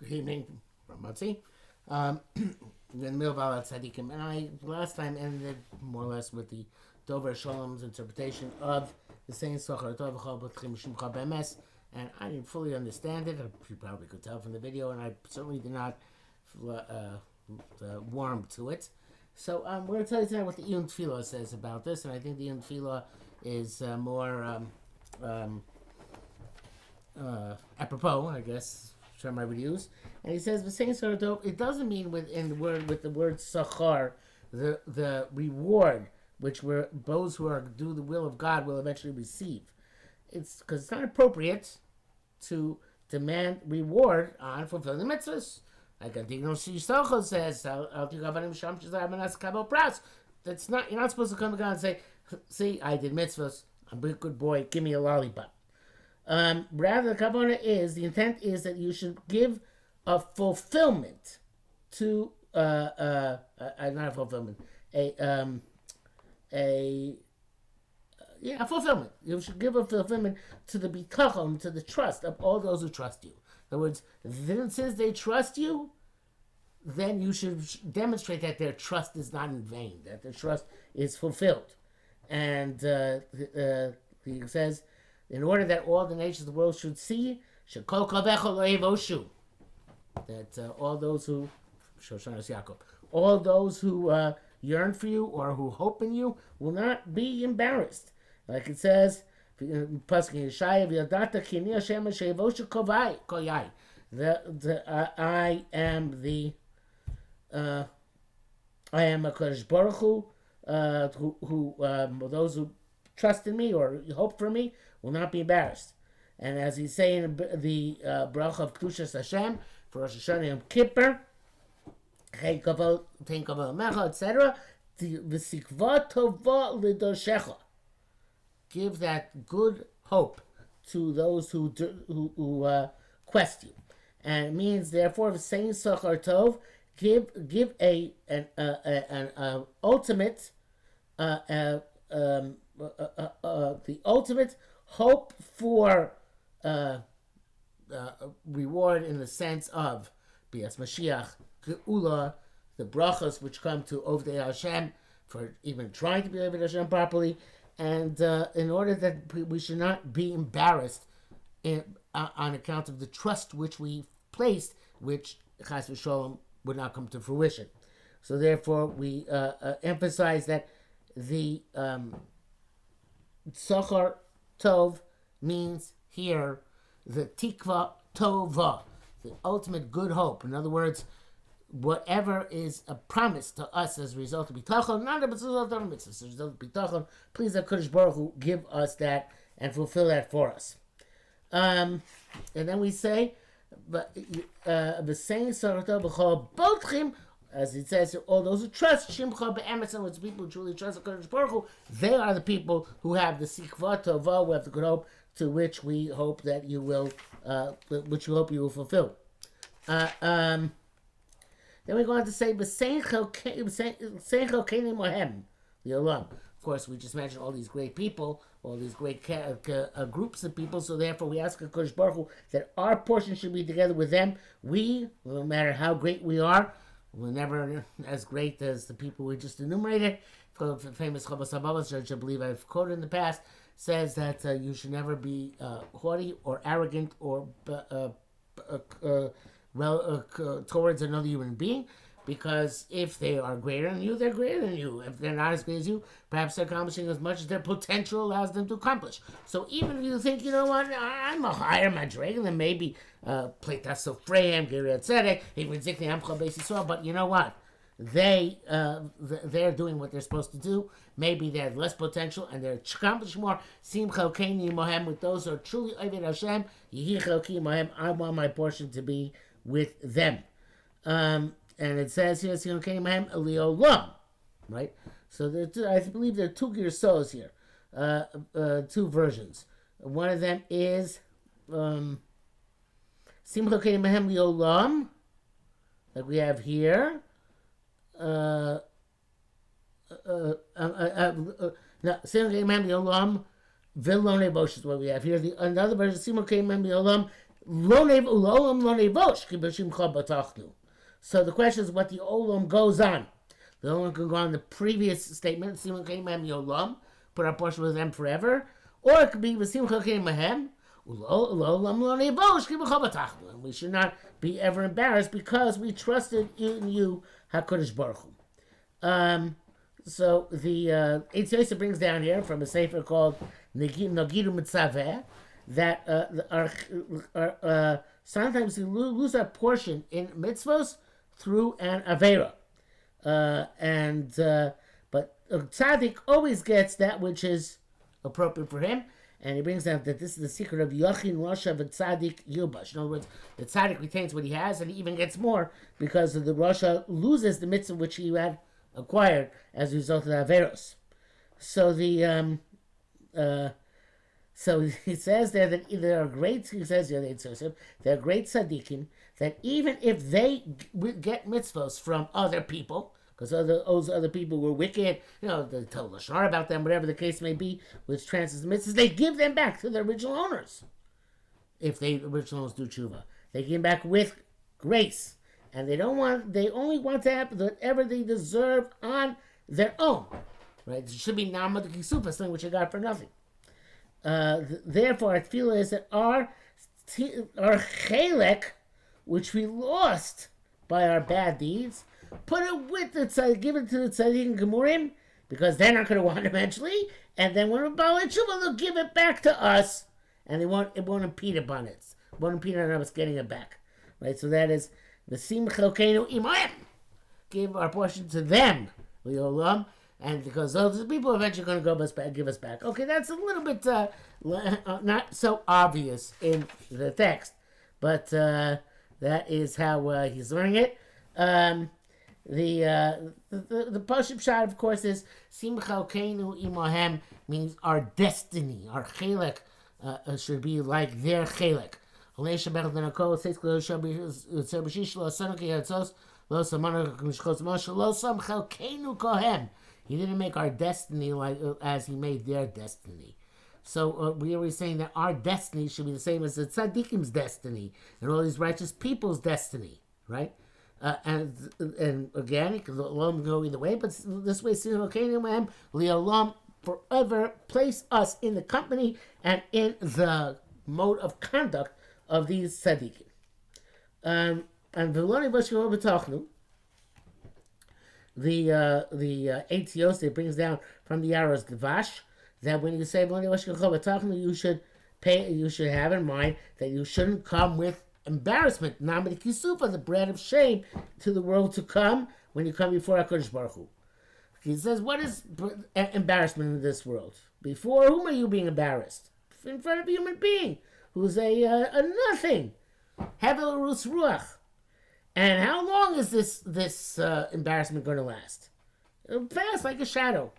Good evening from Mutzi. In the middle of HaTzadikkim, and I last time ended more or less with the Dover Shalom's interpretation of the saying Sochar Tov V'chol B'tchim Shimcha Bemes, and I didn't fully understand it. You probably could tell from the video, and I certainly did not warm to it. So we're going to tell you tonight what the Iyun Tefillah says about this, and I think the Iyun Tefillah is more apropos, I guess, term I would use. And he says the same sort of it doesn't mean with the word sachar, the reward which those who are do the will of God will eventually receive. It's because it's not appropriate to demand reward on fulfilling the mitzvahs. Like a Digno Shishtocho says, that's not, you're not supposed to come to God and say, see, I did mitzvahs, I'm a good boy, give me a lollipop. Rather, the kavanah is, the intent is that you should give a fulfillment to, not a fulfillment, a fulfillment. You should give a fulfillment to the bitachon, to the trust of all those who trust you. In other words, since they trust you, then you should demonstrate that their trust is not in vain, that their trust is fulfilled. And he says, in order that all the nations of the world should see, that all those who, all those who yearn for you or who hope in you will not be embarrassed. Like it says, I am a Kodesh Baruch Hu, those who trust in me or hope for me will not be embarrassed. And as he's saying the bracha of Kedushas Hashem for Rosh Hashanah Yom Kippur, etc., give that good hope to those who quest you. And it means, therefore, saying Sachar Tov, give an ultimate the ultimate hope for reward in the sense of Bias Mashiach, Geula, the brachas which come to Ovdei Hashem for even trying to be Ovdei Hashem properly, and in order that we should not be embarrassed on account of the trust which we placed, which Chas v'Sholom would not come to fruition. So therefore, we emphasize that the Sochar Tov means here the Tikva Tova, the ultimate good hope. In other words, whatever is a promise to us as a result of bitachon, not as a result of mitzvahs, as a result of bitachon, please HaKadosh Baruch Hu give us that and fulfill that for us. And then we say, the same Sochar Tov b'chol botchim, as it says, all those who trust Shimcha be'emes, and it's people who truly trust HaKadosh Baruch Hu, they are the people who have the Sikva Tova, who have the good hope, to which we hope that you will, which we hope you will fulfill. Then we go on to say, of course, we just mentioned all these great people, all these great groups of people, so therefore we ask HaKadosh Baruch Hu that our portion should be together with them. We, no matter how great we are, we're never as great as the people we just enumerated. The famous Chabas HaBabas, which I believe I've quoted in the past, says that you should never be haughty or arrogant or towards another human being, because if they are greater than you, they're greater than you. If they're not as great as you, perhaps they're accomplishing as much as their potential allows them to accomplish. So even if you think, you know what, I'm a higher madrega than maybe Pleitas Sofreim, Geriat Tzedek, even Zikni Amcha Beis Yisrael, but you know what? They're doing what they're supposed to do. Maybe they have less potential and they're accomplishing more. Sim Chalkeini Mohem, with those who are truly Oved Hashem, Yehi Chalki Mohem, I want my portion to be with them. And it says here, Sim Chalkeini Mohem Eliolam, right? So I believe there are two Girsos here, two versions. One of them is Sim Chalkeini Mohem Eliolam, like we have here. No, Simon Came Mem Yolam Vilone Bosh is what we have here. Another version, Simon Came Mem Yolam So the question is what the olam goes on. The olam can go on the previous statement, put our portion with them forever, or it could be and we should not be ever embarrassed because we trusted in you, HaKadosh Baruch Hu. So the HaTzadikkim brings down here from a sefer called Nagidu Mitzaveh that sometimes we lose our portion in mitzvos through an avera, but a tzaddik always gets that which is appropriate for him. And he brings down that this is the secret of Yachin Rasha v'Tzadik Yilbash. In other words, the tzaddik retains what he has, and he even gets more because the Rasha loses the mitzvah which he had acquired as a result of the Averos. So so he says there that there are great. He says there are great tzaddikim that even if they get mitzvahs from other people, because those other people were wicked, they told lashon hara about them, whatever the case may be, which transfers the mitzvahs, they give them back to the original owners. If the original owners do tshuva, they give them back with grace, and they only want to have whatever they deserve on their own. Right? It should be nama de kisufa, something which they got for nothing. Therefore, I feel is that our chelek, which we lost by our bad deeds, put it with the tzaddik, give it to the tzaddikim gemurim, because they're not going to want it eventually, and then when we're ba'alei tshuva, they'll give it back to us, and it won't impede upon it. It won't impede on us getting it back. Right? So that is the sim chelkeinu imayim. Give our portion to them, and because those people are eventually going to give us back. Okay, that's a little bit not so obvious in the text, but that is how he's learning it. The Pashut Pshat, of course, is Simcha Keinu Imahem, means our destiny, our chelek should be like their chelek. He didn't make our destiny like as he made their destiny. So we were saying that our destiny should be the same as the tzaddikim's destiny and all these righteous people's destiny, right? And again, it could go either way, but this way, Li'olam forever place us in the company and in the mode of conduct of these tzaddikim. And V'loni V'shkol B'tachnu, the ATOs that brings down from the arrows Gvash, that when you say V'loni V'shkol B'tachnu, you should have in mind that you shouldn't come with embarrassment, namid kisufa, the bread of shame, to the world to come when you come before HaKadosh Baruch Hu. He says, what is embarrassment in this world? Before whom are you being embarrassed? In front of a human being who's a nothing. Hevel Rus Ruach. And how long is this embarrassment going to last? It'll pass like a shadow.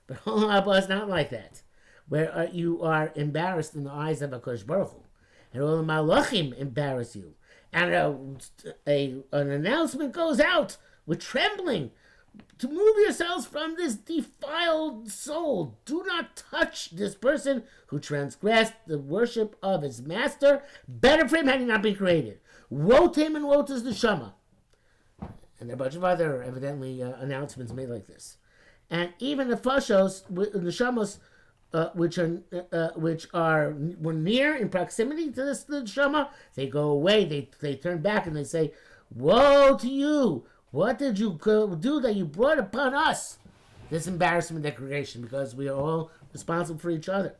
But Olam Haba is not like that, where you are embarrassed in the eyes of HaKadosh Baruch Hu. And all the malachim embarrass you. And an announcement goes out with trembling to move yourselves from this defiled soul. Do not touch this person who transgressed the worship of his master. Better for him had he not been created. Woe to him and woe to his neshama. And there are a bunch of other, evidently, announcements made like this. And even the fashos, neshamos, which were near in proximity to this neshama, they go away. They turn back and they say, "Woe to you! What did you do that you brought upon us this embarrassment degradation? Because we are all responsible for each other.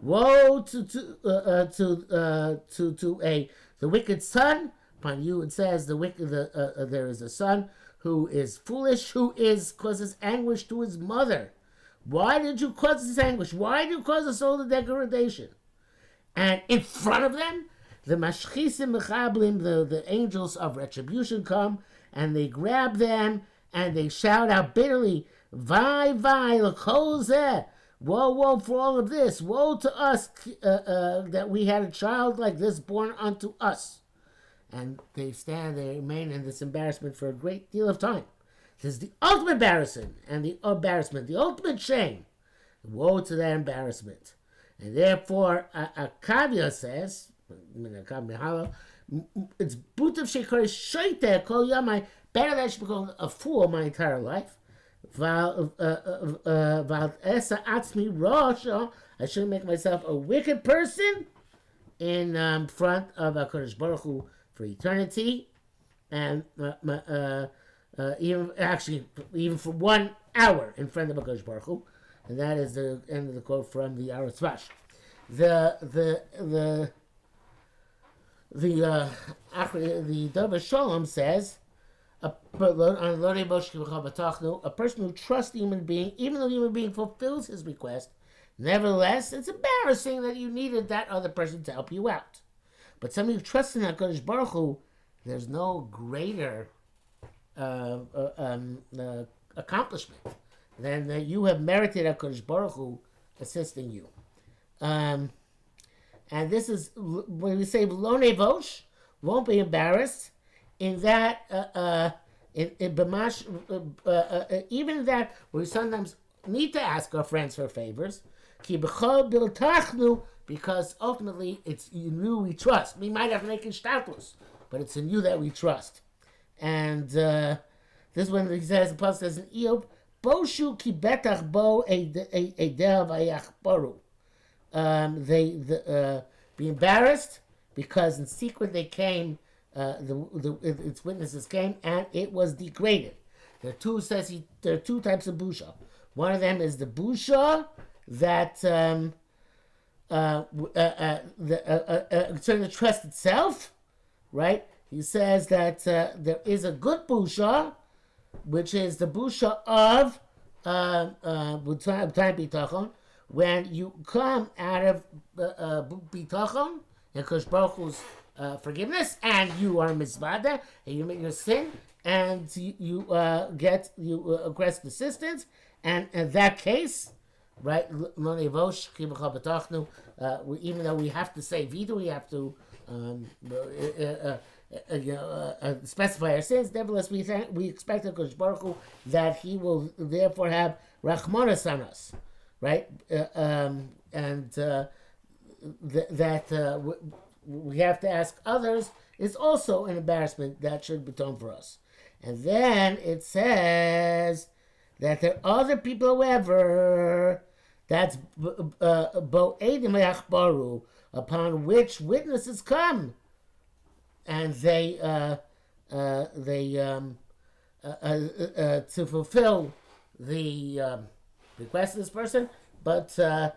Woe to the wicked son upon you." It says there is a son who is foolish, who causes anguish to his mother. Why did you cause this anguish? Why did you cause us all the degradation? And in front of them, the mashchisim mechablim, the angels of retribution come, and they grab them, and they shout out bitterly, "Vai, vai, l'kozeh! Woe, woe for all of this! Woe to us that we had a child like this born unto us!" And they remain in this embarrassment for a great deal of time. This is the ultimate embarrassment, the ultimate shame. Woe to that embarrassment. And therefore, Akavia says, It's butav shekar shaita kol yamai. Better that I should become a fool my entire life. Val esa atzmi rasha. I shouldn't make myself a wicked person in front of HaKadosh Baruch Hu for eternity, and even for 1 hour in front of HaKadosh Baruch Hu, and that is the end of the quote from the Aratzvash. The Dover Shalom says, a person who trusts the human being, even though the human being fulfills his request, nevertheless, it's embarrassing that you needed that other person to help you out. But somebody who trusts in HaKadosh Baruch Hu, there's no greater accomplishment than that you have merited HaKadosh Baruch Hu assisting you. And this is, when we say lo nevosh, won't be embarrassed, in that, even that we sometimes need to ask our friends for favors, because ultimately it's in you we trust. We might have to make shtatlus, but it's in you that we trust. And this one he says, the Paul says in Eob, Boshu ki betach bo eideh vayachbaru. They be embarrassed because in secret they came, its witnesses came, and it was degraded. There are two types of busha. One of them is the busha that concerning the trust itself, right? He says that there is a good busha, which is the busha of bitachon, when you come out of bitachon and Kosh Baruch Hu's forgiveness, and you are mizvada, and you make your sin, and you request assistance, and in that case, right, even though we have to say vidu, we have to specify our sins, nevertheless we expect of Kosh Baruch Hu that he will therefore have rachmanas on us, right, we have to ask others is also an embarrassment that should be done for us. And then it says that there are other people, however, that's bo edim yachbaru, upon which witnesses come, and they to fulfill the request of this person, but the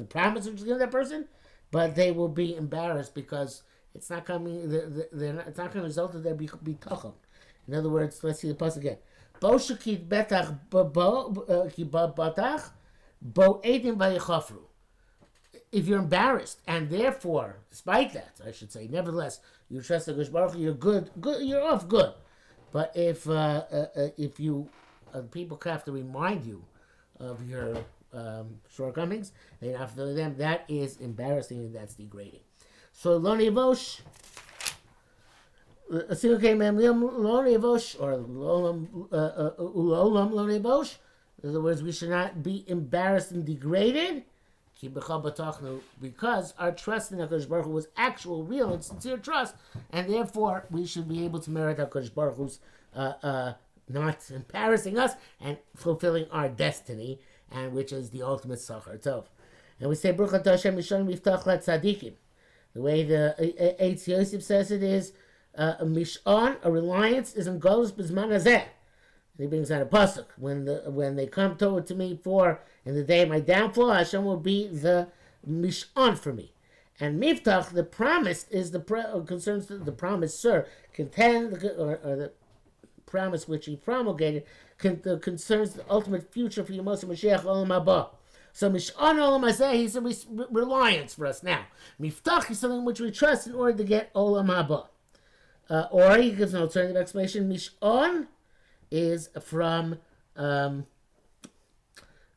promise which is given that person, but they will be embarrassed because it's not coming. It's not going to result in their bitachon. In other words, let's see the pasuk again. Bo shekid betach ki batach bo edim vayachafru. If you're embarrassed, and therefore, despite that, I should say, nevertheless, you trust the Kosh Baruch Hu, you're good, you're off good. But if you people have to remind you of your shortcomings, they have to do them. That is embarrassing, and that's degrading. So lo nevosh, lo nevosh, or ulolam lo nevosh. In other words, we should not be embarrassed and degraded, because our trust in HaKadosh Baruch Hu was actual, real, and sincere trust, and therefore we should be able to merit HaKadosh Baruch Hu's not embarrassing us and fulfilling our destiny, and which is the ultimate Sachar Tov. And we say, Baruch Atah Hashem Mishon Miftach HaTzadikkim. The way the Eitz Yosef says it is, a mishon, a reliance, is in Golus B'zman Hazeh. He brings out a pasuk. When they come toward to me in the day of my downfall, Hashem will be the mishon for me. And miftach, the promise, is concerns the promise, sir, contend or the promise which he promulgated concerns the ultimate future for Yemos Mashiach Olam Haba. So mishon Olam Hazeh, he's a reliance for us now. Miftach is something which we trust in order to get Olam Haba. Or he gives an alternative explanation. Mishon is from the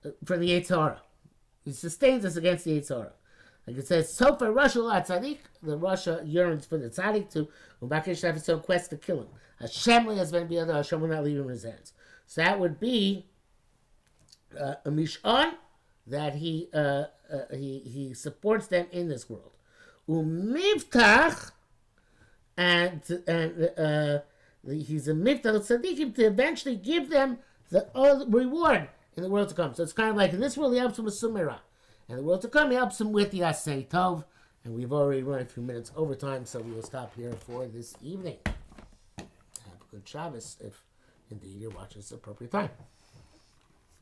Yetzer Hara. He sustains us against the Yetzer Hara. Like it says, so for Russia Tzaddik, the Russia yearns for the Tzaddik to have its own quest to kill him. Hashem has been the other. Hashem will not leave him in his hands. So that would be a mishon that he supports them in this world. Umivtach, and he's a miftach tzaddikim to eventually give them the reward in the world to come. So it's kind of like in this world he helps him with sumira, and in the world to come he helps him with Yasei Tov. And we've already run a few minutes over time, so we will stop here for this evening. Have a good Shabbos if indeed you're watching this at the appropriate time,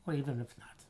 or even if not.